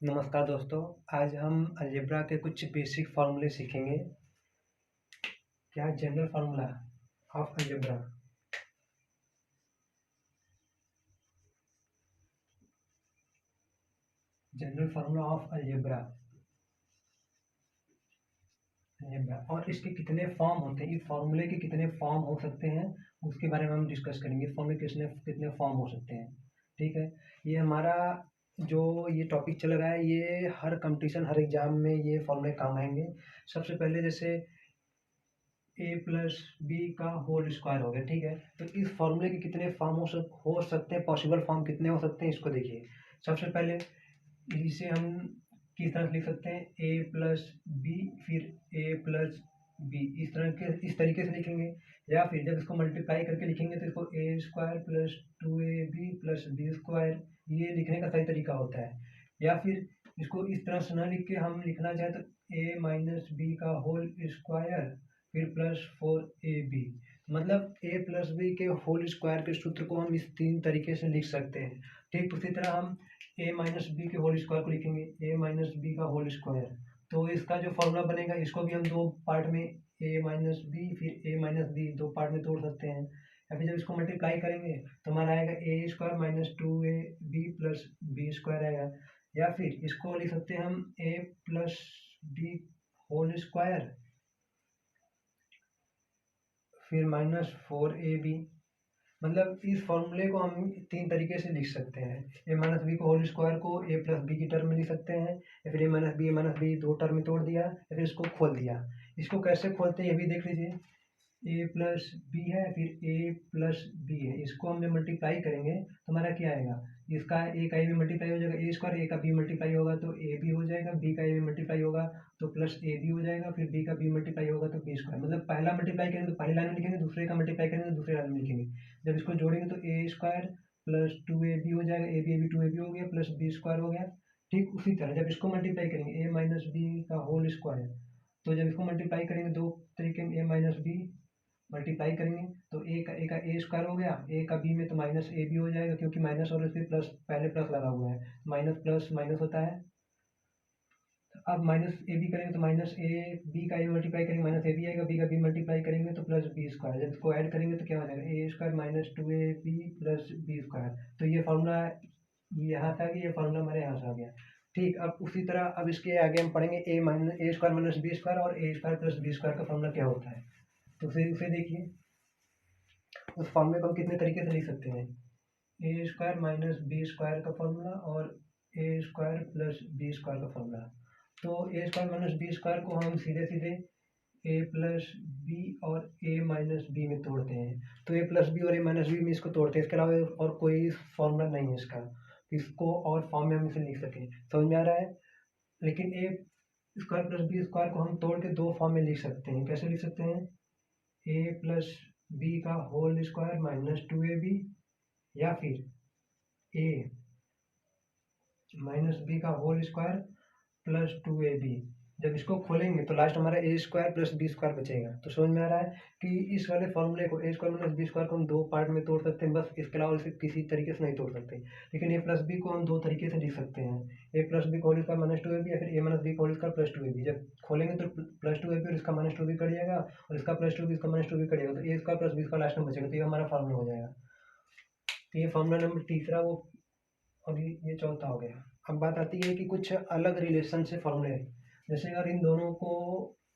नमस्कार दोस्तों, आज हम अलजेब्रा के कुछ बेसिक फार्मूले सीखेंगे। क्या general formula of algebra. General formula of algebra और इसके कितने फॉर्म होते हैं, इस फार्मूले के कितने फॉर्म हो सकते हैं, उसके बारे में हम डिस्कस करेंगे। इस फार्मूले कितने कितने फॉर्म हो सकते हैं। ठीक है, ये हमारा जो ये टॉपिक चल रहा है, ये हर कंपटीशन हर एग्जाम में ये फार्मूले काम आएंगे। सबसे पहले जैसे ए प्लस बी का होल स्क्वायर हो गया। ठीक है, तो इस फॉर्मूले के कितने फॉर्म हो सकते हैं, पॉसिबल फॉर्म कितने हो सकते हैं, इसको देखिए। सबसे पहले इसे हम किस तरह से लिख सकते हैं, ए प्लस बी फिर ए प्लस बी, इस तरीके से लिखेंगे। या फिर जब इसको मल्टीप्लाई करके लिखेंगे तो इसको A square plus 2ab plus B square, ये लिखने का सही तरीका होता है। या फिर इसको इस तरह से न लिख के हम लिखना चाहें तो ए माइनस बी का होल स्क्वायर फिर प्लस 4ab, मतलब ए प्लस बी के होल स्क्वायर के सूत्र को हम इस तीन तरीके से लिख सकते हैं। ठीक उसी तरह हम ए माइनस बी के होल स्क्वायर को लिखेंगे, ए माइनस बी का होल स्क्वायर। तो इसका जो फॉर्मूला बनेगा, इसको भी हम दो पार्ट में ए माइनस बी फिर ए माइनस बी दो पार्ट में तोड़ सकते हैं। या फिर जब इसको मल्टीप्लाई करेंगे तो हमारा आएगा A square minus 2ab plus B square आएगा। या फिर इसको लिख सकते हैं हम A plus B whole square फिर माइनस 4ab, मतलब इस फॉर्मूले को हम तीन तरीके से लिख सकते हैं। ए माइनस बी को होल स्क्वायर को ए प्लस बी की टर्म में लिख सकते हैं, या फिर ए माइनस बी दो टर्म में तोड़ दिया, या फिर इसको खोल दिया। इसको कैसे खोलते हैं ये भी देख लीजिए। ए प्लस बी है फिर ए प्लस बी है, इसको हमने मल्टीप्लाई करेंगे तो हमारा क्या आएगा, इसका ए का ए में मल्टीप्लाई हो जाएगा ए स्क्वायर, ए का बी मल्टीप्लाई होगा तो ए बी हो जाएगा, बी का ए में मल्टीप्लाई होगा तो प्लस ए बी हो जाएगा, फिर बी का बी मल्टीप्लाई होगा तो बी स्क्वायर। मतलब पहला मल्टीप्लाई करेंगे तो पहली लाइन में लिखेंगे, दूसरे का मल्टीप्लाई करेंगे तो दूसरे लाइन में लिखेंगे। जब इसको जोड़ेंगे तो ए स्क्वायर प्लस 2ab हो जाएगा, ए बी 2ab हो गया प्लस बी स्क्वायर हो गया। ठीक उसी तरह जब इसको मल्टीप्लाई करेंगे ए माइनस बी का होल स्क्वायर, तो जब इसको मल्टीप्लाई करेंगे दो तरीके में ए माइनस बी मल्टीप्लाई करेंगे तो ए का ए स्क्वायर हो गया, ए का बी में तो माइनस ए बी हो जाएगा, क्योंकि माइनस और इसमें प्लस पहले प्लस लगा हुआ है, माइनस प्लस माइनस होता है। अब माइनस ए बी करेंगे तो माइनस ए बी का ए मल्टीप्लाई करेंगे माइनस ए बी आएगा, बी का बी मल्टीप्लाई करेंगे तो प्लस बी स्क्वायर। जब इसको ऐड करेंगे तो क्या हो जाएगा, A square minus 2ab plus B square. तो ये फार्मूला यहाँ से आ गया, ये फार्मूला हमारे यहाँ से आ गया। ठीक, अब उसी तरह अब इसके आगे हम पढ़ेंगे ए स्क्वायर माइनस बी स्क्वायर और ए स्क्वायर प्लस बी स्क्वायर का फार्मूला क्या होता है। तो उसे देखिए, उस फॉर्मूले को हम कितने तरीके से लिख सकते हैं, ए स्क्वायर माइनस बी स्क्वायर का फॉर्मूला और ए स्क्वायर प्लस बी स्क्वायर का फॉर्मूला। तो ए स्क्वायर माइनस बी स्क्वायर को हम सीधे सीधे ए प्लस बी और ए माइनस बी में तोड़ते हैं। तो ए प्लस बी और ए माइनस बी में इसको तोड़ते हैं, इसके अलावा और कोई फॉर्मूला नहीं है इसका, इसको और फॉर्म में हम इसे लिख सकें। समझ में आ रहा है। लेकिन ए स्क्वायर प्लस बी स्क्वायर को हम तोड़ के दो फॉर्म में लिख सकते हैं। कैसे लिख सकते हैं, ए प्लस बी का होल स्क्वायर माइनस 2ab, या फिर ए माइनस बी का होल स्क्वायर प्लस 2ab। जब इसको खोलेंगे तो लास्ट हमारा a square plus B square बचेगा। तो समझ में आ रहा है कि इस वाले फॉर्मूले को ए स्क्वायर माइनस बी स्क्वायर को हम दो पार्ट में तोड़ सकते हैं बस, इसके अलावा इसे किसी तरीके से नहीं तोड़ सकते। लेकिन ए प्लस बी को हम दो तरीके से लिख सकते हैं, ए प्लस बी का होल स्क्वायर माइनस 2ab, या फिर ए माइनस बी का होल स्क्वायर प्लस 2ab। जब खोलेंगे तो प्लस 2ab और इसका माइनस 2b कट जाएगा, और इसका प्लस 2b इसका माइनस 2b कट जाएगा, तो ए square plus B square last में बचेगा। तो ये हमारा फार्मूला हो जाएगा। तो ये फार्मूला नंबर तीसरा वो, और ये चौथा हो गया। अब बात आती है कि कुछ अलग रिलेशन से फॉर्मूले, जैसे अगर इन दोनों को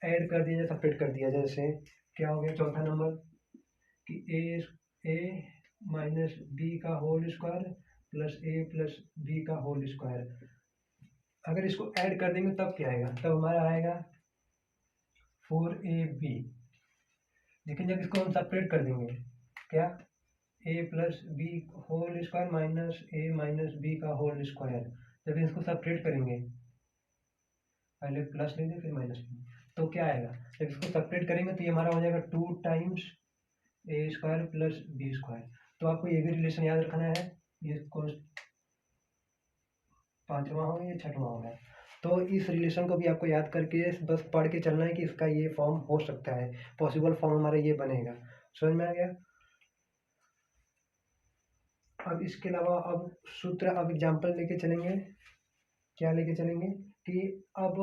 ऐड कर दिया जाए, सेपरेट कर दिया, जैसे क्या हो गया चौथा नंबर कि ए माइनस बी का होल स्क्वायर प्लस ए प्लस बी का होल स्क्वायर। अगर इसको ऐड कर देंगे तब क्या आएगा, तब हमारा आएगा 4ab। लेकिन जब इसको हम सेपरेट कर देंगे, क्या, a plus B whole square minus a minus b का होल स्क्वायर, जब इसको सेपरेट करेंगे, पहले प्लस लेंगे फिर माइनस लेंगे, तो क्या आएगा, जब इसको सेपरेट करेंगे तो ये हमारा हो जाएगा 2 टाइम्स ए स्क्वायर प्लस बी स्क्वायर। तो आपको ये भी रिलेशन याद रखना है, ये पांचवा हो गया, छठवां हो गया। तो इस रिलेशन को भी आपको याद करके बस पढ़ के चलना है कि इसका ये फॉर्म हो सकता है, पॉसिबल फॉर्म हमारा ये बनेगा। समझ में आ गया। अब इसके अलावा अब सूत्र, अब एग्जाम्पल लेके चलेंगे। क्या लेके चलेंगे कि अब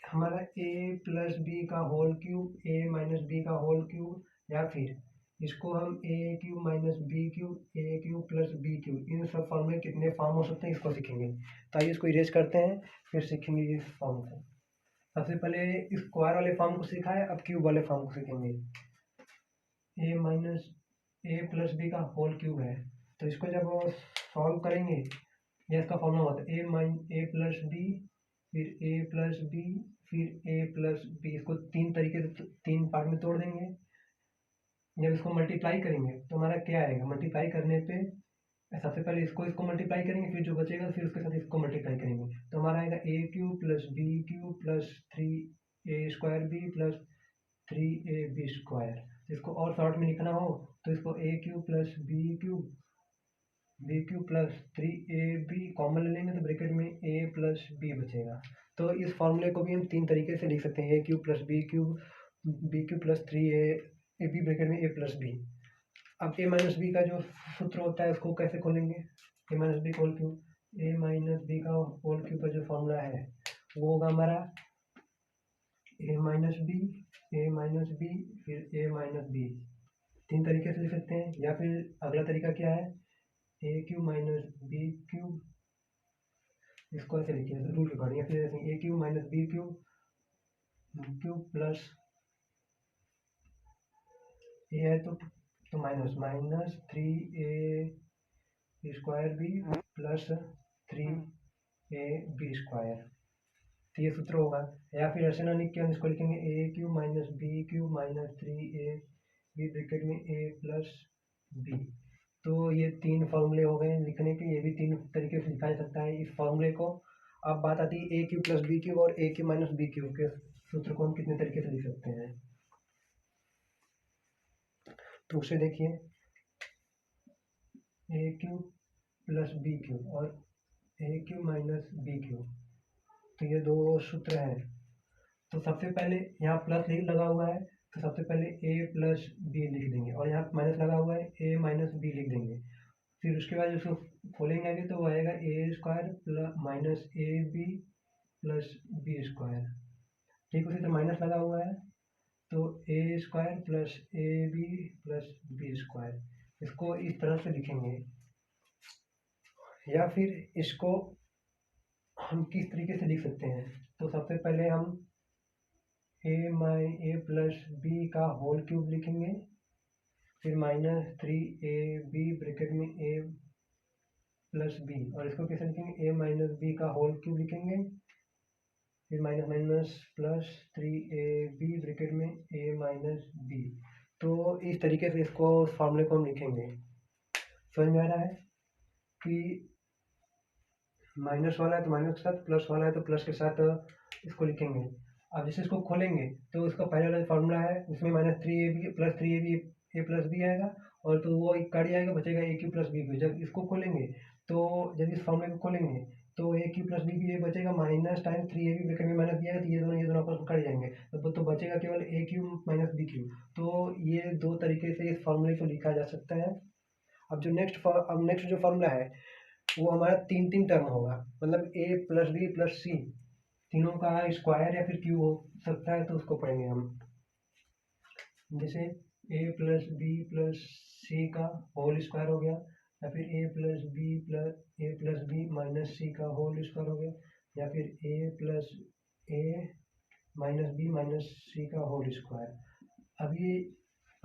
हमारा a प्लस बी का whole cube a minus b का होल क्यूब, या फिर इसको हम a cube minus b cube a cube plus b cube, इन सब फॉर्म में कितने फॉर्म हो सकते हैं इसको सीखेंगे। तो आइए इसको इरेज करते हैं, फिर सीखेंगे इस फॉर्म को। सबसे पहले स्क्वायर वाले फॉर्म को सीखा है, अब क्यूब वाले फॉर्म को सीखेंगे। a minus a plus b का होल क्यूब है, तो इसको जब सॉल्व करेंगे, ये इसका फॉर्मूला होता है ए प्लस बी, फिर ए प्लस बी, फिर ए प्लस बी। इसको तीन तरीके से तीन पार्ट में तोड़ देंगे। जब इसको मल्टीप्लाई करेंगे तो हमारा क्या आएगा, मल्टीप्लाई करने पे सबसे पहले इसको मल्टीप्लाई करेंगे, फिर जो बचेगा फिर उसके साथ इसको मल्टीप्लाई करेंगे, तो हमारा आएगा a cube plus b cube plus 3a² b plus 3ab square. इसको और शॉर्ट में लिखना हो तो इसको a cube plus b cube plus 3ab common ले लेंगे, तो ब्रैकेट में a प्लस बी बचेगा। तो इस फॉर्मूले को भी हम तीन तरीके से लिख सकते हैं, a cube plus b cube plus 3ab bracket में a प्लस बी। अब a माइनस बी का जो सूत्र होता है उसको कैसे खोलेंगे, a minus b whole cube, a minus b का होल क्यूब का जो फॉर्मूला है वो होगा हमारा a माइनस बी फिर a माइनस बी। तीन तरीके से लिख सकते हैं, या फिर अगला तरीका क्या है, a cube minus b cube, इसको ऐसे लिखिए रूल के अकॉर्डिंग, या फिर a cube minus b cube plus a है तो minus 3a² b plus 3ab square. तो ये सूत्र होगा। या फिर ऐसे ना लिख के हम इसको लिखेंगे a cube minus minus 3ab bracket में a प्लस बी। तो ये तीन फॉर्मूले हो गए लिखने के, ये भी तीन तरीके से लिखा जा सकता है इस फॉर्मूले को। अब बात आती है a cube plus b cube और ए क्यूब माइनस बी क्यूब के सूत्र को हम कितने तरीके से लिख सकते हैं। तो उसे देखिए, ए क्यूब प्लस बी क्यूब और ए क्यूब माइनस बी क्यूब, तो ये दो सूत्र हैं। तो सबसे पहले यहाँ प्लस लगा हुआ है, तो सबसे पहले a प्लस बी लिख देंगे, और यहाँ माइनस लगा हुआ है a माइनस बी लिख देंगे। फिर उसके बाद उसको खोलेंगे आगे तो वो आएगा a² plus minus a b plus B square. ठीक, उसी तरह माइनस लगा हुआ है तो a² plus a b plus B square. इसको इस तरह से लिखेंगे। या फिर इसको हम किस तरीके से लिख सकते हैं, तो सबसे पहले हम ए प्लस बी का होल क्यूब लिखेंगे, फिर माइनस 3ab ब्रैकेट में a प्लस बी, और इसको कैसे लिखेंगे, a माइनस बी का होल क्यूब लिखेंगे, फिर minus minus plus 3ab bracket में a माइनस बी। तो इस तरीके से इसको फॉर्मूले को हम लिखेंगे। समझ में आ रहा है कि माइनस वाला है तो माइनस के साथ, प्लस वाला है तो प्लस के साथ इसको लिखेंगे। अब जैसे इसको खोलेंगे तो इसका पहले वाला फॉर्मूला है उसमें minus 3ab plus 3ab a plus b आएगा, और तो वो एक काट जाएगा, बचेगा a cube plus b cube. जब इसको खोलेंगे तो जब इस फॉर्मूले को खोलेंगे तो a cube plus b Q बचेगा, माइनस टाइम 3ab ब्रैकेट में माइनस दिया है, तो ये दोनों आपस में कट जाएंगे, तो बचेगा केवल ए क्यू माइनस बी क्यू। तो ये दो तरीके से इस फॉर्मूले को लिखा जा सकता है। अब नेक्स्ट जो फॉर्मूला है वो हमारा तीन टर्म होगा, मतलब ए प्लस बी प्लस सी, तीनों का स्क्वायर या फिर क्यूब हो सकता है, तो उसको पढ़ेंगे हम। जैसे ए प्लस बी प्लस सी का होल स्क्वायर हो गया, या फिर a plus B minus c का होल स्क्वायर हो गया, या फिर a plus A minus B minus c का होल स्क्वायर। अभी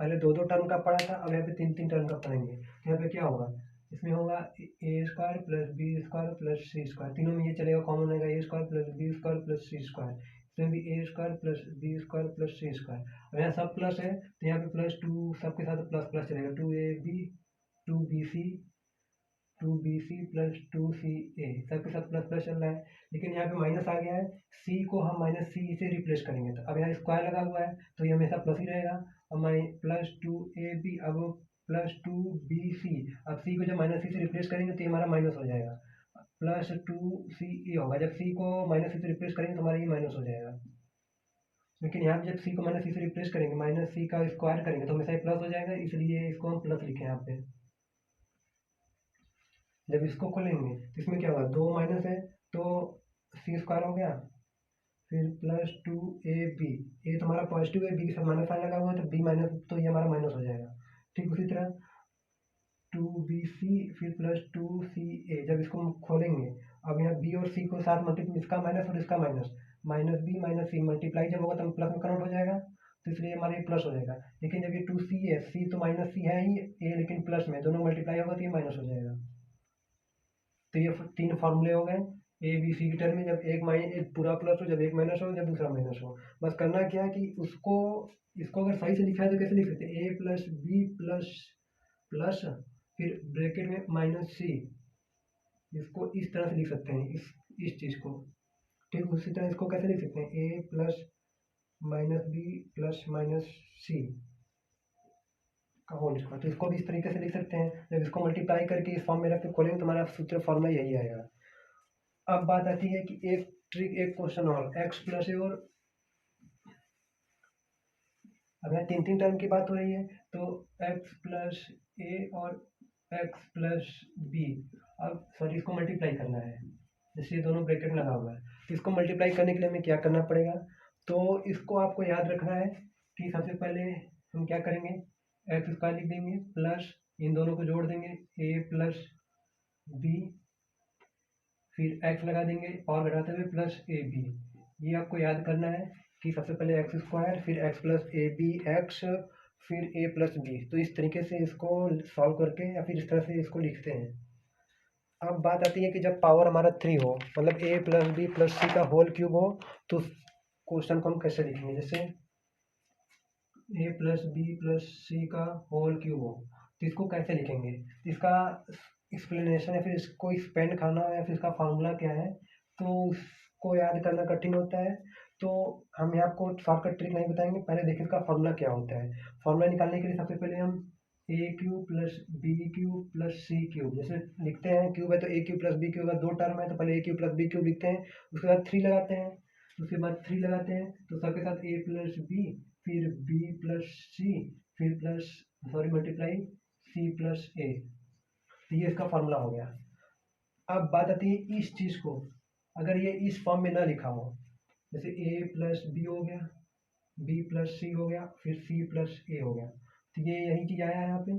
पहले दो टर्म का पढ़ा था, अब यहाँ पे तीन टर्म का पढ़ेंगे। तो यहाँ पे क्या होगा, इसमें होगा a² plus b² plus c², तीनों में ये चलेगा, कॉमन आएगा a² plus b² plus c²। इसमें भी a² plus b² plus c²। और यहाँ सब प्लस है तो यहाँ पे प्लस 2 सबके साथ प्लस प्लस चलेगा, 2ab 2bc प्लस 2ca, सबके साथ प्लस प्लस चल रहा है। लेकिन यहाँ पे माइनस आ गया है, c को हम माइनस सी से रिप्लेस करेंगे, तो अब यहाँ स्क्वायर लगा हुआ है तो ये हमेशा प्लस ही रहेगा, और प्लस 2ab अब प्लस 2bc, अब c को जब माइनस सी से रिप्लेस करेंगे तो ये हमारा माइनस हो जाएगा, प्लस 2ce होगा। जब c को माइनस सी से रिप्लेस करेंगे तो हमारा ये माइनस हो जाएगा। लेकिन यहाँ पे जब c को माइनस सी से रिप्लेस करेंगे, माइनस सी का स्क्वायर करेंगे तो हमेशा ये प्लस हो जाएगा, इसलिए इसको हम प्लस लिखे यहाँ पे। जब इसको खोलेंगे तो इसमें क्या होगा, दो माइनस है तो स्क्वायर हो गया, फिर प्लस 2ab, ए तो हमारा पॉजिटिव है, बी के साथ माइनस साइन लगा हुआ है तो बी माइनस, तो ये हमारा माइनस हो जाएगा। ठीक उसी तरह 2bc फिर प्लस 2ca, जब इसको हम खोलेंगे, अब यहाँ बी और सी को साथ मल्टीप्लाई, इसका माइनस और इसका minus, minus B minus C multiply जब होगा तो प्लस में कन्वर्ट हो जाएगा, तो इसलिए हमारा ये प्लस हो जाएगा। लेकिन जब ये 2c है, सी तो माइनस सी है ही, ए लेकिन प्लस में, दोनों मल्टीप्लाई होगा तो ये माइनस हो जाएगा। तो ये तीन फॉर्मूले हो गए ए बी सी की टर्म में, जब एक पूरा प्लस हो, जब एक माइनस हो, जब दूसरा माइनस हो। बस करना क्या है कि उसको, इसको अगर सही से लिखा है तो कैसे लिख सकते हैं, a plus b plus plus फिर ब्रैकेट में माइनस सी, इसको इस तरह से लिख सकते हैं, इस चीज़ को। ठीक उसी तरह इसको कैसे लिख सकते हैं, a plus minus b plus minus c का होल स्क्वायर, तो इसको भी इस तरीके से लिख सकते हैं। जब इसको मल्टीप्लाई करके इस फॉर्म में रख के खोलेंगे तो हमारा सूत्र फॉर्मूला यही आएगा। अब बात आती है कि एक ट्रिक, एक क्वेश्चन और, एक्स प्लस ए, और अब यहाँ तीन तीन टर्म की बात हो रही है, तो एक्स प्लस ए और एक्स प्लस बी, अब सॉरी इसको मल्टीप्लाई करना है, जैसे ये दोनों ब्रैकेट में लगा हुआ है, तो इसको मल्टीप्लाई करने के लिए हमें क्या करना पड़ेगा, तो इसको आपको याद रखना है कि सबसे पहले हम क्या करेंगे, एक्स स्क्वायर लिख देंगे प्लस इन दोनों को जोड़ देंगे ए प्लस बी, फिर एक्स लगा देंगे और घटाते हुए प्लस ए बी। ये आपको याद करना है कि सबसे पहले एक्स स्क्वायर फिर x plus a b x फिर ए प्लस बी, तो इस तरीके से इसको सॉल्व करके या फिर इस तरह से इसको लिखते हैं। अब बात आती है कि जब पावर हमारा 3 हो, मतलब ए प्लस बी प्लस सी का होल क्यूब हो, तो क्वेश्चन को हम कैसे लिखेंगे, जैसे ए प्लस बी प्लस सी का होल क्यूब हो, तो इसको कैसे लिखेंगे, इसका एक्सप्लेनेशन या फिर इसको एक्सपेंड करना या फिर इसका फार्मूला क्या है, तो उसको याद करना कठिन होता है। तो हम यहाँ आपको शॉर्टकट ट्रिक नहीं बताएंगे, पहले देखिए इसका फार्मूला क्या होता है। फार्मूला निकालने के लिए सबसे पहले हम a cube plus b cube plus c cube, जैसे लिखते हैं, क्यूब है तो a cube plus b cube, दो टर्म है तो पहले a cube plus b cube लिखते हैं, उसके बाद 3 लगाते हैं, उसके बाद 3 लगाते हैं तो सबके साथ ए प्लस बी फिर बी प्लस सी फिर plus sorry multiply c plus a, तो ये इसका फार्मूला हो गया। अब बात आती है इस चीज़ को, अगर ये इस फॉर्म में ना लिखा हो, जैसे ए प्लस बी हो गया, बी प्लस सी हो गया, फिर सी प्लस ए हो गया, तो ये यही चीज़ आया है यहाँ पे।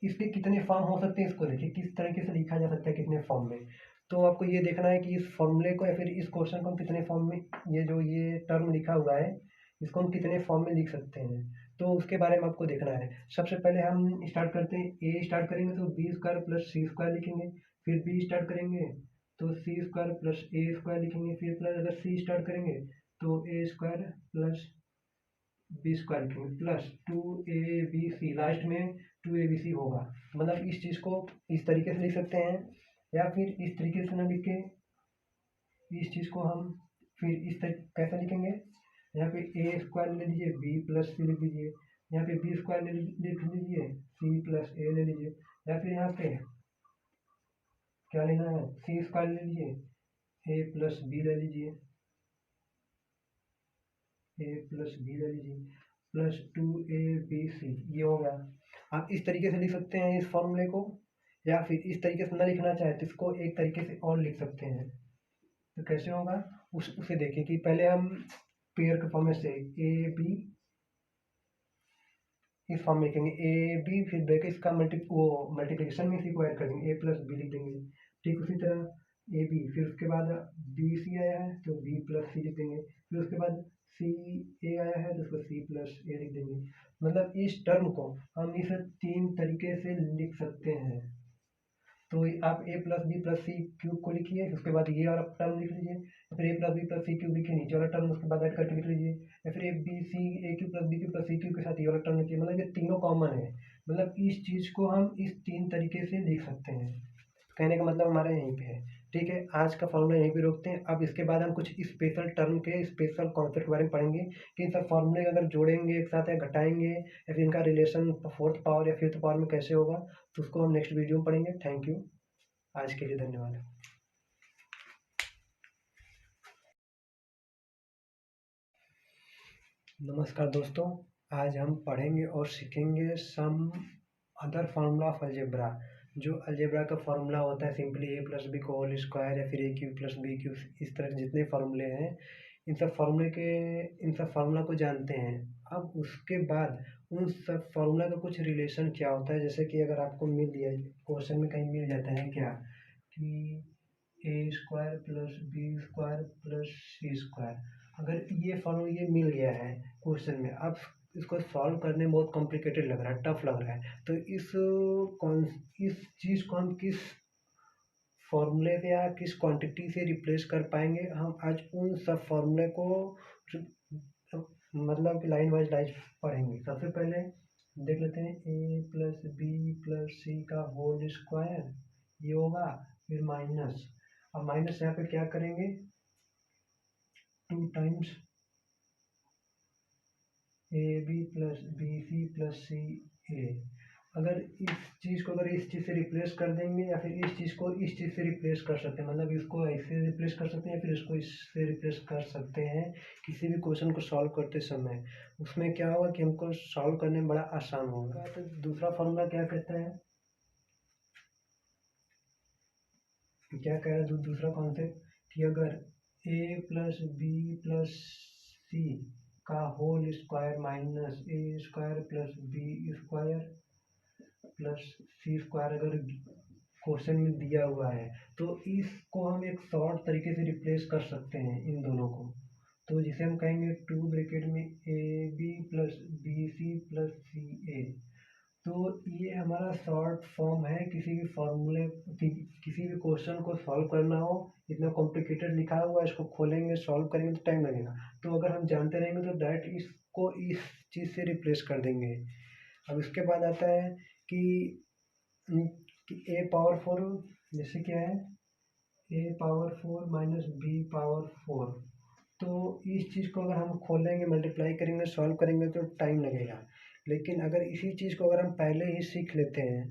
इसके कितने फॉर्म हो सकते हैं, इसको देखिए किस तरीके से लिखा जा सकता है, कितने फॉर्म में। तो आपको ये देखना है कि इस फॉर्मूले को या फिर इस क्वेश्चन को हम कितने फॉर्म में, ये जो ये टर्म लिखा हुआ है इसको हम कितने फॉर्म में लिख सकते हैं, तो उसके बारे में आपको देखना है। सबसे पहले हम स्टार्ट करते हैं, ए स्टार्ट करेंगे तो B square plus c square लिखेंगे, फिर बी स्टार्ट करेंगे तो सी स्क्वायर प्लस ए स्क्वायर लिखेंगे, फिर प्लस अगर सी स्टार्ट करेंगे तो ए स्क्वायर प्लस बी स्क्वायर लिखेंगे प्लस 2abc, लास्ट में 2abc होगा। मतलब इस चीज़ को इस तरीके से लिख सकते हैं, या फिर इस तरीके से ना लिख के इस चीज़ को हम फिर इस तरह कैसे लिखेंगे, यहाँ पे ए स्क्वायर ले लीजिए बी प्लस सी लिख दीजिए, यहाँ पे बी स्क्वायर लिख लीजिए सी प्लस ए ले लीजिए, या फिर यहाँ पे क्या लेना है, सी स्क्वायर ले लीजिए ए प्लस बी ले लीजिए, ए प्लस बी ले लीजिए प्लस 2abc, ये हो गया। आप इस तरीके से लिख सकते हैं इस फॉर्मूले को, या फिर इस तरीके से ना लिखना चाहे तो इसको एक तरीके से और लिख सकते हैं। तो कैसे होगा उसे देखिए कि पहले हम पेयर के फॉर्म में से ए बी इस फॉर्म में लिखेंगे, ए बी फिर ब्रैकेट इसका मल्टीप्लिकेशन में इसी को ऐड कर देंगे, ए प्लस बी लिख देंगे। ठीक उसी तरह ए बी, फिर उसके बाद बी सी आया है तो बी प्लस सी लिख देंगे, फिर उसके बाद सी ए आया है तो उसको सी प्लस ए लिख देंगे। मतलब इस टर्म को हम इस 3 तरीके से लिख सकते हैं। तो आप ए plus b plus c cube को लिखिए, उसके बाद ये वाला टर्म लिख लीजिए, फिर a plus b plus c cube लिखिए, नीचे वाला टर्म उसके बाद ऐड करके लिख लीजिए, या फिर a b c a cube plus b cube plus c cube के साथ ये वाला टर्म लिखिए। मतलब ये तीनों कॉमन है, मतलब इस चीज़ को हम इस 3 तरीके से लिख सकते हैं। कहने का मतलब हमारा यहीं पे है। ठीक है, आज का फॉर्मूला यहीं पे रोकते हैं। अब इसके बाद हम कुछ स्पेशल टर्म के स्पेशल कॉन्सेप्ट के बारे में पढ़ेंगे कि इन सब फॉर्मूले अगर जोड़ेंगे एक साथ या घटाएंगे या फिर इनका रिलेशन फोर्थ पावर या फिफ्थ पावर में कैसे होगा, तो उसको हम नेक्स्ट वीडियो में पढ़ेंगे। थैंक यू, आज के लिए धन्यवाद। नमस्कार दोस्तों, आज हम पढ़ेंगे और सीखेंगे some other formula of algebra, जो अलजेब्रा का फार्मूला होता है सिंपली ए प्लस बी का होल स्क्वायर या फिर a cube plus b cube, इस तरह के जितने फार्मूले हैं इन सब फार्मूला को जानते हैं। अब उसके बाद उन सब फार्मूला का कुछ रिलेशन क्या होता है, जैसे कि अगर आपको मिल दिया क्वेश्चन में कहीं मिल जाता है क्या कि a square plus B square plus c square, अगर ये फॉर्मूला ये मिल गया है क्वेश्चन में, अब इसको सॉल्व करने में बहुत कॉम्प्लिकेटेड लग रहा है, टफ लग रहा है, तो इस चीज़ को हम किस फॉर्मूले से या किस क्वांटिटी से रिप्लेस कर पाएंगे, हम आज उन सब फॉर्मूले को मतलब लाइन वाइज पढ़ेंगे। सबसे पहले देख लेते हैं a plus b plus c का होल स्क्वायर, ये होगा, फिर माइनस, अब माइनस यहाँ पे क्या करेंगे 2 times a b plus b c plus c a. अगर इस चीज़ को अगर इस चीज़ से रिप्लेस कर देंगे या फिर इस चीज़ को इस चीज़ से रिप्लेस कर सकते हैं, मतलब इसको ऐसे रिप्लेस कर सकते हैं या फिर इसको इससे रिप्लेस कर सकते हैं किसी भी क्वेश्चन को सॉल्व करते समय, उसमें क्या होगा कि हमको सॉल्व करने में बड़ा आसान होगा। तो दूसरा फॉर्मूला क्या कहता है, क्या कह रहा है दूसरा कॉन्सेप्ट कि अगर a plus b plus c का whole square minus a square plus B square plus c square अगर क्वेश्चन में दिया हुआ है, तो इसको हम एक शॉर्ट तरीके से रिप्लेस कर सकते हैं इन दोनों को, तो जिसे हम कहेंगे 2 ब्रैकेट में a b plus b c plus c a. तो ये हमारा शॉर्ट फॉर्म है किसी भी फॉर्मूले किसी भी क्वेश्चन को सॉल्व करना हो, इतना कॉम्प्लिकेटेड लिखा हुआ है, इसको खोलेंगे सॉल्व करेंगे तो टाइम लगेगा, तो अगर हम जानते रहेंगे तो डायरेक्ट इसको इस चीज़ से रिप्लेस कर देंगे। अब इसके बाद आता है कि ए पावर 4, जैसे क्या है a power 4 minus b power 4, तो इस चीज़ को अगर हम खोलेंगे मल्टीप्लाई करेंगे सॉल्व करेंगे तो टाइम लगेगा, लेकिन अगर इसी चीज़ को अगर हम पहले ही सीख लेते हैं,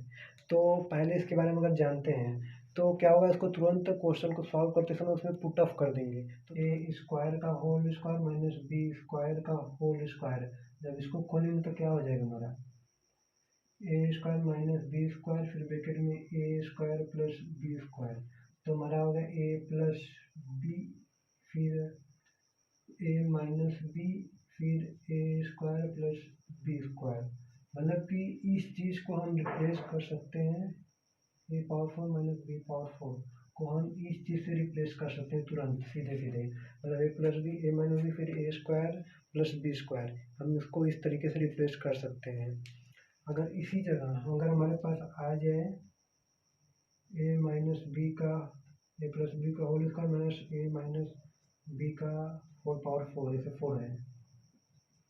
तो पहले इसके बारे में अगर जानते हैं तो क्या होगा, इसको तुरंत क्वेश्चन को सॉल्व करते समय उसमें पुट ऑफ कर देंगे। तो ए स्क्वायर का whole square minus b square का होल स्क्वायर, जब इसको खोलेंगे तो क्या हो जाएगा हमारा a square minus b square फिर ब्रैकेट में a square plus B square, तो हमारा हो गया ए प्लस बी फिर ए माइनस बी फिर a square plus B square, मतलब कि इस चीज़ को हम रिप्लेस कर सकते हैं, ए पावर 4 माइनस बी पावर 4 को हम इस चीज़ से रिप्लेस कर सकते हैं तुरंत सीधे सीधे, मतलब ए plus b a minus b फिर a square plus B square, हम इसको इस तरीके से रिप्लेस कर सकते हैं। अगर इसी जगह अगर हमारे पास आ जाए ए माइनस बी का ए प्लस बी का whole square minus a minus b का होल पावर 4, जैसे 4 है,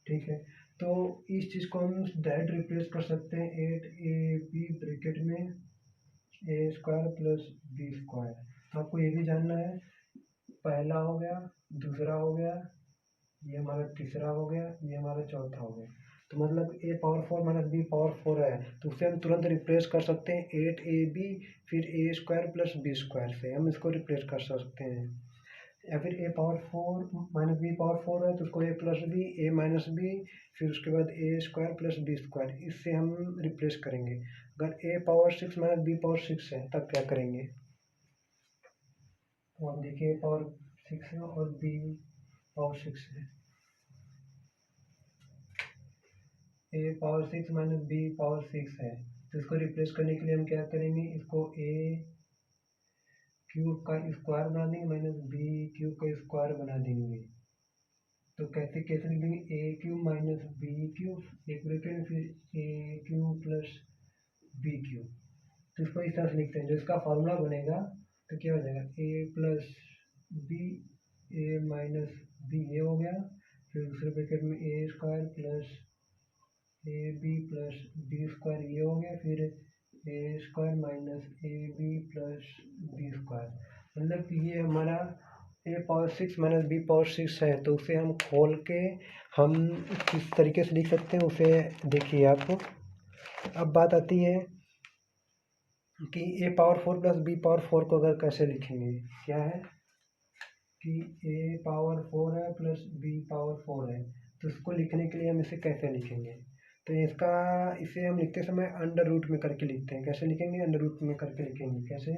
ठीक है, तो इस चीज़ को हम डायरेक्ट रिप्लेस कर सकते हैं 8ab ब्रैकेट में a square plus B square. तो आपको ये भी जानना है, पहला हो गया, दूसरा हो गया, ये हमारा तीसरा हो गया, ये हमारा चौथा हो गया, तो मतलब ए पावर 4 माइनस बी पावर 4 है, तो उसे हम तुरंत रिप्लेस कर सकते हैं 8ab फिर a square plus B square से, हम इसको रिप्लेस कर सकते हैं, या फिर ए पावर 4 माइनस बी पावर 4 है तो उसको ए plus b a minus b फिर उसके बाद ए स्क्वायर प्लस बी स्क्वायर, इससे हम रिप्लेस करेंगे। अगर ए पावर 6 माइनस बी पावर 6 है तब क्या करेंगे, तो आप देखिए ए पावर 6 है और बी पावर 6 है, a power 6 minus b power 6 है, तो इसको रिप्लेस करने के लिए हम क्या करेंगे, इसको ए क्यूब का स्क्वायर बना देंगे माइनस बी क्यूब का स्क्वायर बना देंगे, तो कैसे कैसे लिख देंगे ए क्यूब माइनस बी क्यूब एक ब्रैकेट में फिर a cube plus b cube, तो इसको इस तरह से लिखते हैं, जो इसका फॉर्मूला बनेगा तो क्या हो जाएगा a plus b a minus b, ये हो गया, फिर दूसरे ब्रैकेट में a square plus a b plus B square, ये हो गया, फिर a square minus a b plus B square, मतलब कि ये हमारा a power 6 minus b power 6 है, तो उसे हम खोल के हम किस तरीके से लिख सकते हैं उसे देखिए आप। अब बात आती है कि ए पावर 4 प्लस बी पावर 4 को अगर कैसे लिखेंगे, क्या है कि ए पावर 4 है प्लस बी पावर 4 है, तो इसको लिखने के लिए हम इसे कैसे लिखेंगे, तो इसका इसे हम लिखते समय अंडर रूट में करके लिखते हैं। कैसे लिखेंगे? अंडर रूट में करके लिखेंगे। कैसे?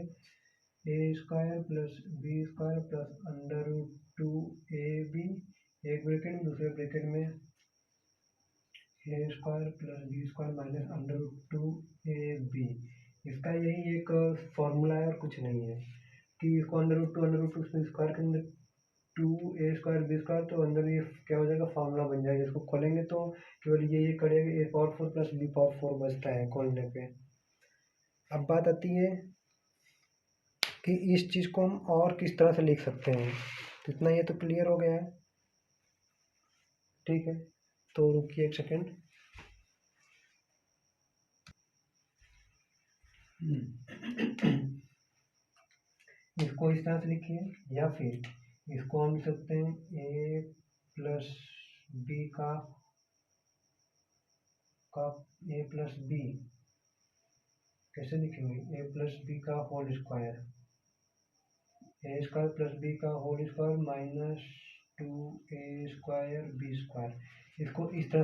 A square plus B square plus under root 2ab, एक ब्रैकेट में, दूसरे ब्रैकेट में a square plus B square minus under root 2ab। इसका यही एक फॉर्मूला है और कुछ नहीं है कि इसको अंडर रूट टू उसमें स्क्वायर के अंदर 2a² b² तो अंदर ये क्या हो जाएगा, फॉर्मूला बन जाएगा। इसको खोलेंगे तो केवल ये करेगा, a⁴ प्लस b⁴ बचता है खोलने पे। अब बात आती है कि इस चीज़ को हम और किस तरह से लिख सकते हैं। तो इतना ये तो क्लियर हो गया है, ठीक है। तो रुकिए एक सेकेंड। इसको इस तरह से लिखिए, या फिर इसको हम लिख सकते हैं ए प्लस बी का ए प्लस बी। कैसे लिखेंगे? ए प्लस बी का whole square, a square plus b का whole square minus 2a² b²। इसको इस तरह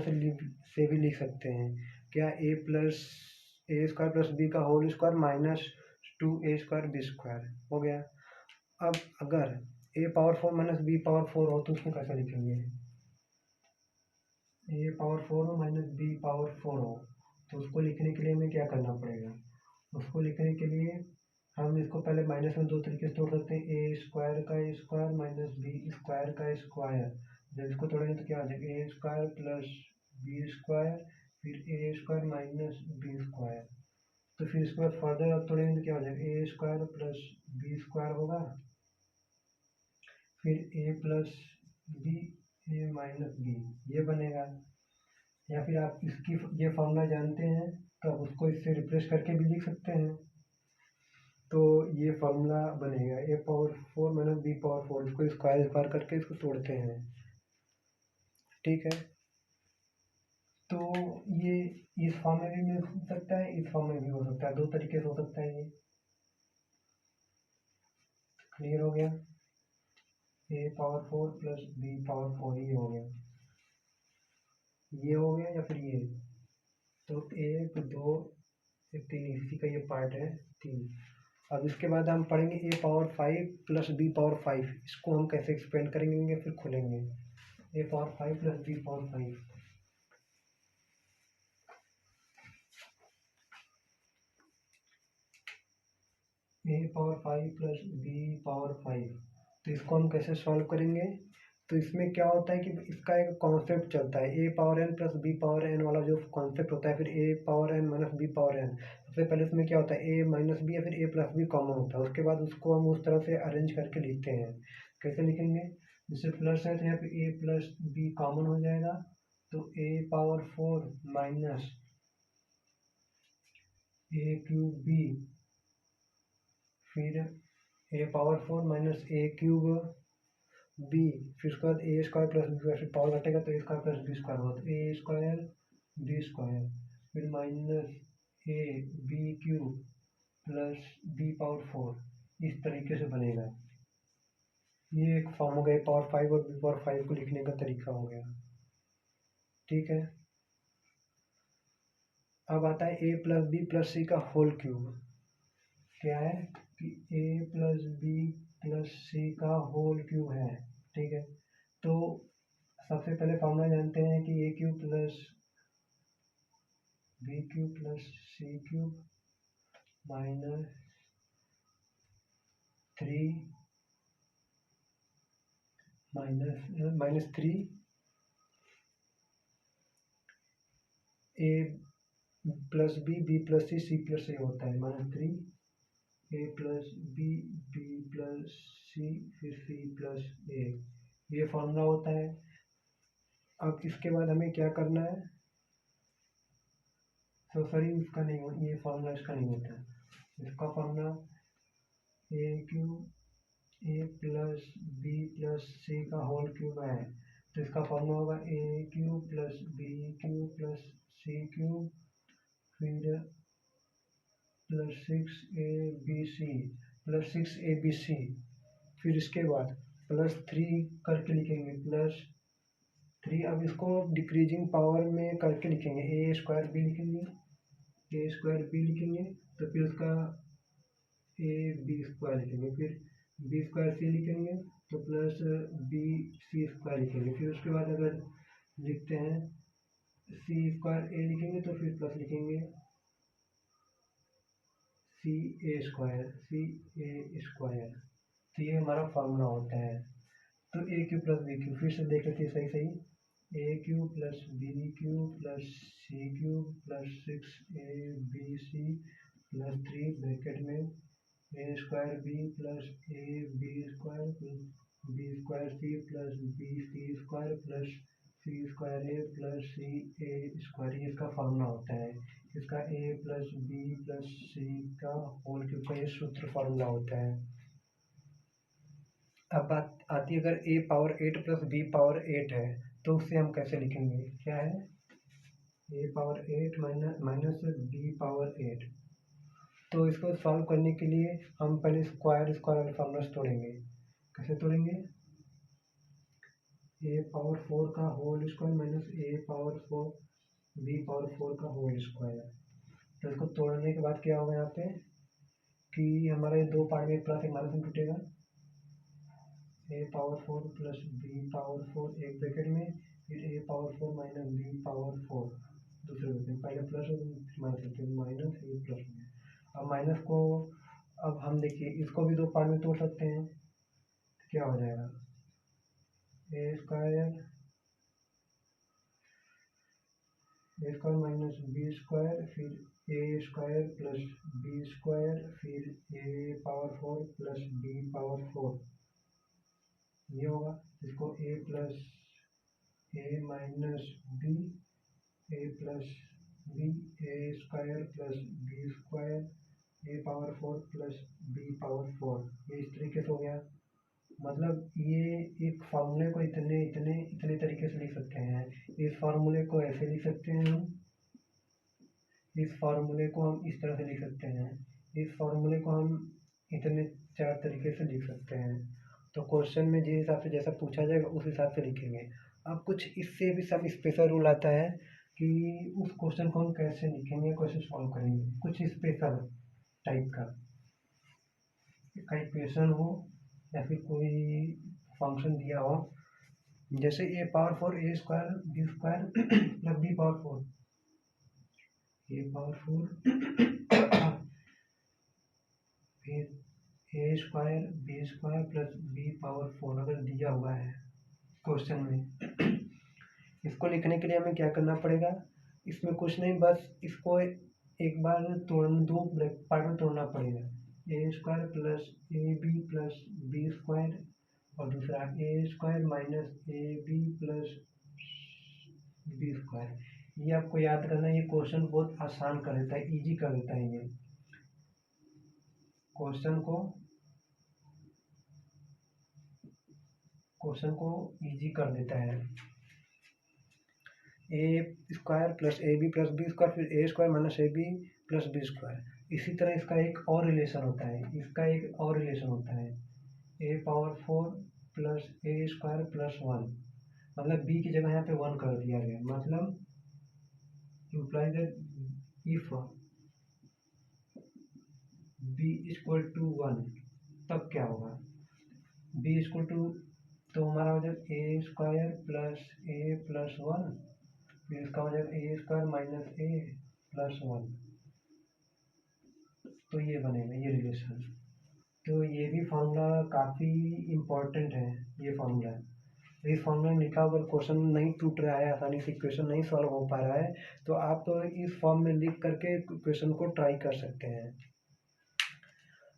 से भी लिख सकते हैं। क्या? ए स्क्वायर प्लस बी का whole square minus 2a² b² हो गया। अब अगर a⁴ माइनस b⁴ हो तो उसको कैसे लिखेंगे? a⁴ हो माइनस b⁴ हो तो उसको लिखने के लिए हमें क्या करना पड़ेगा? उसको लिखने के लिए हम इसको पहले माइनस में दो तरीके से तोड़ सकते हैं, ए स्क्वायर का स्क्वायर माइनस बी स्क्वायर का स्क्वायर। जब इसको तोड़ेंगे तो क्या हो जाएगा? A square plus B square फिर a square minus b square. तो फिर इसके बाद फर्दर अब तोड़ेंगे तो क्या हो जाएगा? A square plus B square होगा, फिर a plus b a minus b, ये बनेगा। या फिर आप इसकी ये फॉर्मूला जानते हैं तो आप उसको इससे रिप्लेस करके भी लिख सकते हैं। तो ये फॉर्मूला बनेगा a⁴ माइनस b⁴, इसको स्क्वायर करके इसको तोड़ते हैं, ठीक है। तो ये इस फॉर्म में भी मिल सकता है, इस फॉर्म में भी हो सकता है, दो तरीके से हो सकता है। ये क्लियर हो गया? a⁴ प्लस b⁴ ये हो गया, ये हो गया, या फिर ये। तो 1 2 3 इसी का ये पार्ट है 3। अब इसके बाद हम पढ़ेंगे a⁴ प्लस b⁴, इसको हम कैसे एक्सपेंड करेंगे फिर खोलेंगे। a⁴ plus b⁴, a⁴ plus b⁴। तो इसको हम कैसे सॉल्व करेंगे? तो इसमें क्या होता है कि इसका एक कॉन्सेप्ट चलता है, a⁴n प्लस b⁴n वाला जो कॉन्सेप्ट होता है, फिर a⁴n माइनस b⁴n। सबसे पहले इसमें क्या होता है, a माइनस बी या फिर a प्लस बी कॉमन होता है, उसके बाद उसको हम उस तरह से अरेंज करके लिखते हैं। कैसे लिखेंगे? जैसे प्लस है तो यहाँ पे a प्लस बी कॉमन हो जाएगा, तो a⁴ माइनस a³ b, फिर a⁴ माइनस a³ b, फिर उसके बाद a² प्लस b², फिर पावर घटेगा तो a² प्लस b² होगा, तो a² b², फिर minus a b³ plus b⁴, इस तरीके से बनेगा। ये एक फॉर्म हो गया a⁴ और b⁴ को लिखने का तरीका हो गया, ठीक है। अब आता है a plus b plus c का होल क्यूब। क्या है कि a plus b plus c का होल क्यूब है, ठीक है। तो सबसे पहले फॉर्मूला जानते हैं कि a³ plus b³ plus c³ minus 3 a plus b plus c plus a होता है, -3 a plus b plus c फिर सी प्लस ए, ये फॉर्मूला होता है। अब इसके बाद हमें क्या करना है, तो सॉरी इसका नहीं हो, ये फॉर्मूला इसका नहीं होता है। इसका formula a³ plus b plus c का होल क्यूब है, तो इसका फॉर्मूला होगा a³ plus b³ plus c³ फिर प्लस 6abc प्लस 6abc, फिर इसके बाद +3 करके लिखेंगे, प्लस 3। अब इसको डिक्रीजिंग पावर में करके लिखेंगे, ए स्क्वायर बी लिखेंगे, ए स्क्वायर बी लिखेंगे, तो फिर उसका ए बी स्क्वायर लिखेंगे, फिर बी स्क्वायर सी लिखेंगे तो प्लस बी सी स्क्वायर लिखेंगे। फिर उसके बाद अगर लिखते हैं सी स्क्वायर ए लिखेंगे तो फिर प्लस लिखेंगे सी a square, C a square. तो ये हमारा फार्मूला होता है। तो a cube plus b cube, फिर से देख लेते हैं सही सही, a cube plus b cube plus c cube plus 6 a b c plus 3 bracket में a square b plus a b square plus B square c plus b c square plus c square a plus c a square. ये इसका formula होता है। इसका a plus b plus c का whole cube का ये सूत्र formula होता है। अब बात आती है, अगर ए पावर 8 प्लस बी पावर 8 है तो उससे हम कैसे लिखेंगे? क्या है? A power 8 minus b power 8। तो इसको सॉल्व करने के लिए हम पहले स्क्वायर स्क्वायर वाले फार्मूला तोड़ेंगे। कैसे तोड़ेंगे? ए पावर 4 का होल स्क्वायर माइनस ए पावर 4 बी पावर 4 का होल स्क्वायर। तो इसको तोड़ने के बाद क्या होगा यहाँ पे कि हमारा ये दो पार्ट में प्लस एक माइनस में टूटेगा। ए पावर 4 प्लस बी पावर 4 एक ब्रैकेट में, फिर ए पावर 4 माइनस बी पावर 4 दूसरे ब्रैकेट में, पहले plus minus minus a plus में। अब माइनस को अब हम देखिए इसको भी दो पार्ट में तोड़ सकते हैं। क्या हो जाएगा? A square minus b square, फिर a square plus B square, फिर ए पावर 4 प्लस बी पावर 4। ये होगा। इसको ए प्लस ए माइनस बी, ए प्लस बी, ए स्क्वायर प्लस बी स्क्वायर, ए पावर 4 प्लस बी पावर 4। ये इस तरीके से हो गया। मतलब ये एक फार्मूले को इतने इतने इतने तरीके से लिख सकते हैं। इस फार्मूले को ऐसे लिख सकते हैं हम, इस फार्मूले को हम इस तरह से लिख सकते हैं, इस फार्मूले को हम इतने 4 तरीके से लिख सकते हैं। तो क्वेश्चन में जिस हिसाब से जैसा पूछा जाएगा उस हिसाब से लिखेंगे। अब कुछ इससे भी सब स्पेशल रूल आता है कि उस क्वेश्चन को हम कैसे लिखेंगे, कैसे सॉल्व करेंगे। कुछ स्पेशल टाइप का इक्वेशन हो या फिर कोई फंक्शन दिया हो, जैसे a power 4 a square b square plus b power 4, a power 4 फिर a square b square plus b power 4 अगर दिया हुआ है क्वेश्चन में। इसको लिखने के लिए हमें क्या करना पड़ेगा? इसमें कुछ नहीं, बस इसको एक बार दो पार्ट में तोड़ना पड़ेगा। A square plus a b plus B square और दूसरा a square minus a b plus B square. ये आपको याद करना है। ये क्वेश्चन बहुत आसान कर देता है, इजी कर देता है। ये क्वेश्चन को इजी कर देता है। A square plus a b plus B square, फिर a square minus a b plus B square. इसी तरह इसका एक और रिलेशन होता है, a power 4 plus a square plus 1। मतलब बी की जगह यहाँ पे 1 कर दिया गया। मतलब imply that if b equal to 1 तब क्या होगा? बी इक्वल टू, तो हमारा हो जाएगा A square plus A plus 1, फिर इसका हो जाएगा A square minus a plus 1। तो ये बनेगा ये रिलेशन। तो ये भी फार्मूला काफ़ी इम्पोर्टेंट है। ये फार्मूला इस फार्मूला में लिखा अगर क्वेश्चन नहीं टूट रहा है, आसानी से क्वेश्चन नहीं सॉल्व हो पा रहा है, तो आप इस फॉर्म में लिख करके क्वेश्चन को ट्राई कर सकते हैं।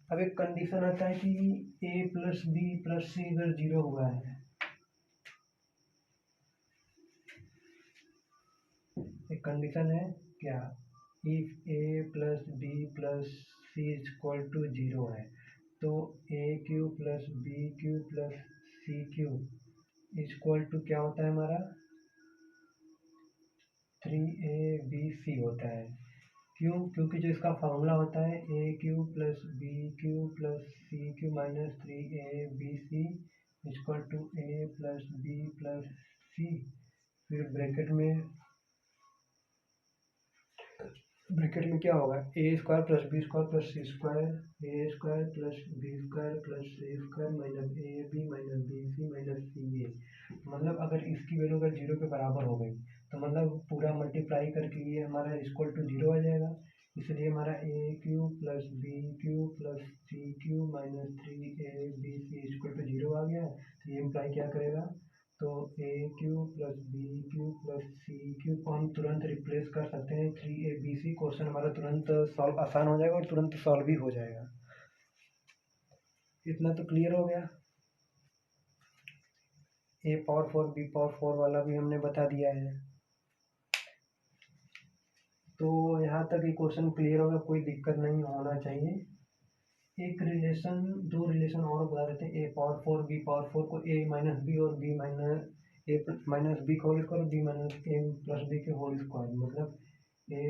अब एक कंडीशन आता है कि a plus b plus c अगर 0 हुआ है, एक कंडीशन है क्या? If a plus b plus c is equal to 0 है, तो a cube plus b cube plus c cube equal to क्या होता है हमारा? 3abc होता है। क्यों? क्योंकि जो इसका फार्मूला होता है a cube plus b cube plus c cube minus 3abc equal to a plus b plus c फिर ब्रैकेट में क्या होगा, a square plus B square plus c square, a square plus B square plus c square minus a b minus b c minus c a. मतलब अगर इसकी value अगर zero के बराबर हो गई तो मतलब पूरा मल्टीप्लाई करके ये हमारा इक्वल टू जीरो आ जाएगा। इसलिए हमारा a cube plus b cube plus c cube minus 3ab equal to zero आ गया। तो ये इम्प्लाई क्या करेगा, तो a cube plus b cube plus c cube को हम तुरंत रिप्लेस कर सकते हैं 3abc। क्वेश्चन हमारा तुरंत सॉल्व आसान हो जाएगा और तुरंत सॉल्व भी हो जाएगा। इतना तो क्लियर हो गया। ए पावर 4 बी पावर 4 वाला भी हमने बता दिया है। तो यहाँ तक ये क्वेश्चन क्लियर होगा, कोई दिक्कत नहीं होना चाहिए। एक रिलेशन, दो रिलेशन और बता देते हैं। ए पावर 4 बी पावर 4 को ए माइनस बी और B minus a minus b का whole square, B minus a plus B के होल स्क्वायर। मतलब ए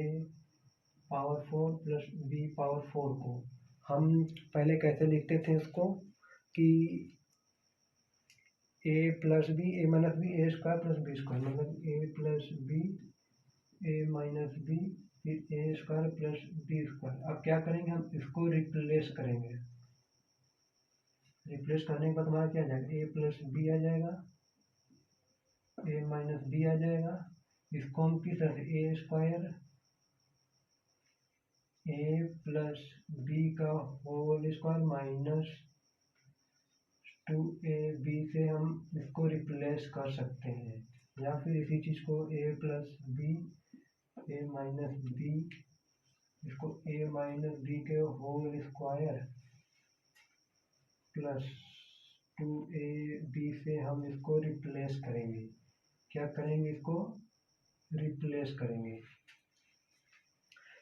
पावर 4 प्लस बी पावर 4 को हम पहले कैसे लिखते थे इसको कि a plus b a minus B A square plus B square, मतलब ए plus b a minus b फिर a square plus B square. अब क्या करेंगे, हम इसको रिप्लेस करेंगे। रिप्लेस करने के बाद हमारा क्या आ जाएगा, ए प्लस बी आ जाएगा, ए माइनस बी आ जाएगा। इसको हम किस तरह से, ए स्क्वायर ए प्लस बी का होल स्क्वायर माइनस 2ab से हम इसको रिप्लेस कर सकते हैं। या फिर इसी चीज़ को ए plus b a minus B, इसको ए माइनस बी के होल स्क्वायर प्लस 2ab से हम इसको रिप्लेस करेंगे। क्या करेंगे, इसको रिप्लेस करेंगे।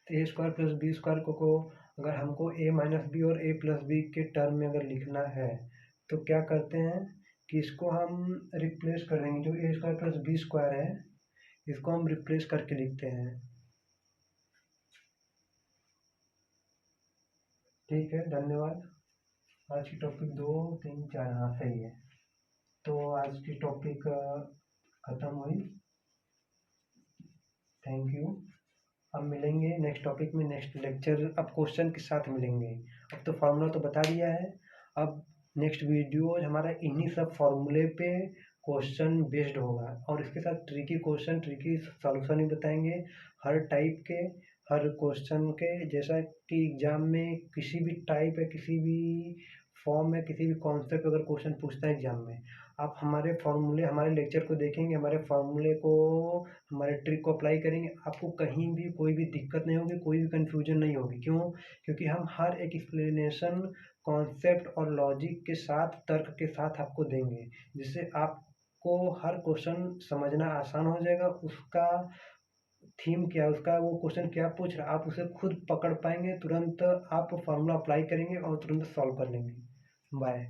तो ए स्क्वायर प्लस बी स्क्वायर को अगर हमको ए माइनस बी और ए प्लस बी के टर्म में अगर लिखना है तो क्या करते हैं कि इसको हम रिप्लेस कर देंगे। जो ए स्क्वायर प्लस बी स्क्वायर है इसको हम रिप्लेस करके लिखते हैं। ठीक है, धन्यवाद। आज की टॉपिक 2 3 4 हाँ सही है। तो आज की टॉपिक ख़त्म हुई। Thank you. अब मिलेंगे नेक्स्ट टॉपिक में, नेक्स्ट लेक्चर। अब क्वेश्चन के साथ मिलेंगे। अब तो फार्मूला तो बता दिया है, अब नेक्स्ट वीडियो हमारा इन्हीं सब फार्मूले पे क्वेश्चन बेस्ड होगा और इसके साथ ट्रिकी क्वेश्चन, ट्रिकी सॉल्यूशन भी बताएंगे हर टाइप के, हर क्वेश्चन के। जैसा कि एग्जाम में किसी भी टाइप या किसी भी फॉर्म में किसी भी कॉन्सेप्ट अगर क्वेश्चन पूछता है एग्जाम में, आप हमारे फार्मूले, हमारे लेक्चर को देखेंगे, हमारे फार्मूले को, हमारे ट्रिक को अप्लाई करेंगे, आपको कहीं भी कोई भी दिक्कत नहीं होगी, कोई भी कन्फ्यूजन नहीं होगी। क्यों? क्योंकि हम हर एक एक्सप्लेनेशन कॉन्सेप्ट और लॉजिक के साथ, तर्क के साथ आपको देंगे, जिससे आपको हर क्वेश्चन समझना आसान हो जाएगा। उसका थीम क्या है, उसका वो क्वेश्चन क्या पूछ रहा है, आप उसे खुद पकड़ पाएंगे। तुरंत आप फार्मूला अप्लाई करेंगे और तुरंत सॉल्व कर लेंगे। बाय।